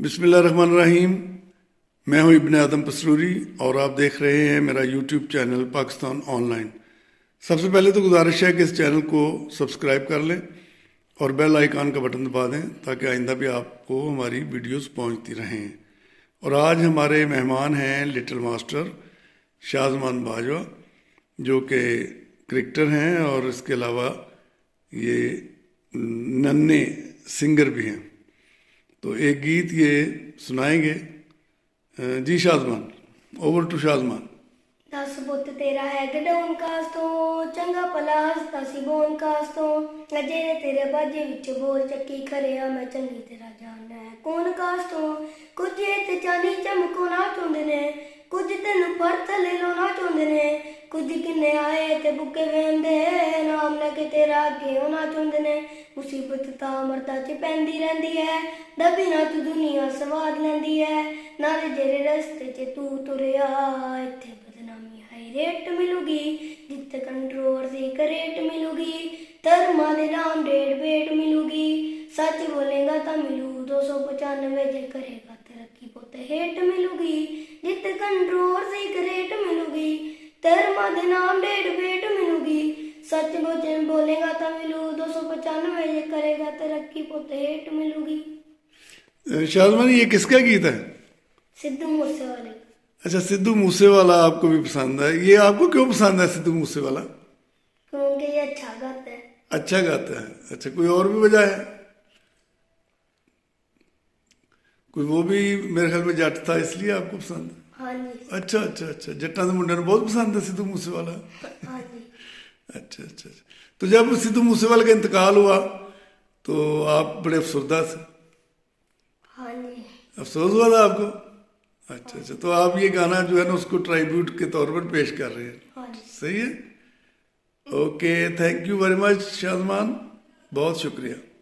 बिस्मिल्लाहिर्रहमानिर्रहीम। मैं हूं इब्ने आदम पसरूरी और आप देख रहे हैं मेरा यूट्यूब चैनल पाकिस्तान ऑनलाइन। सबसे पहले तो गुजारिश है कि इस चैनल को सब्सक्राइब कर लें और बेल आइकन का बटन दबा दें ताकि आइंदा भी आपको हमारी वीडियोस पहुंचती रहें। और आज हमारे मेहमान हैं लिटिल मास्टर शाहजमान बाजवा, जो कि क्रिकेटर हैं और इसके अलावा ये नन्हे सिंगर भी हैं। तो एक गीत ये सुनाएंगे। जी शाहजमान, ओवर टू शाहजमान। दस पुत तेरा है गडौन कास तो चंगा भला हसता सी बोन कास तो अजेरे तेरे बाजे विच बोल चक्की खरिया मैं चंगी तेरा जानना है कौन कास तो कुछ ते चानी चमको ना चुंदे ने कुछ तेन पर थले लो ना चुंदे ने कुछ किन्ने आए ते बुके वेंदे नाम लेके तेरा अगे होना चुंदे ने मुसीबत ता मरदा च पैंदी रहंदी है दबी ना तू दुनिया स्वाद लैंदी है नाले जेरे रस्ते च तू तुरया इत्थे बदनामी हाई रेट मिलूगी जित कंट्रोवर्सी करेट मिलूगी धर्मा दे नाम डेढ़ बेट मिलूगी सच बोलेगा ता मिलू 295 जे करेगा तरक्की पुत हेट मिलूगी जित कंट्रोवर्सी करेट मिलूगी धर्मा दे नाम डेढ़ बेट मिलूगी सच बोलेगा ता मिलू 295 जे करेगा तरक्की पुत हेट मिलूगी। शाहजमान, ये किसका गीत है? सिद्धू मूसेवाले। अच्छा, सिद्धू मूसेवाला आपको भी पसंद है। ये आपको क्यों पसंद है सिद्धू मूसेवाला? क्योंकि ये अच्छा गाता है। अच्छा गाता है। अच्छा, कोई और भी वजह है? कोई वो भी मेरे ख्याल में जट था इसलिए आपको पसंद है? हाँ जी। अच्छा अच्छा अच्छा, जट्टा के मुंडे बहुत पसंद है सिद्धू मूसेवाला। हाँ जी। अच्छा अच्छा अच्छा। तो जब सिद्धू मूसेवाला का इंतकाल हुआ तो आप बड़े अफसरदा थे? हाँ जी। अफसोस हुआ था आपको? अच्छा अच्छा। तो आप ये गाना जो है ना उसको ट्राइब्यूट के तौर पर पेश कर रहे हैं। हाँ जी। सही है। Okay, thank you very much Shahzaman, बहुत शुक्रिया।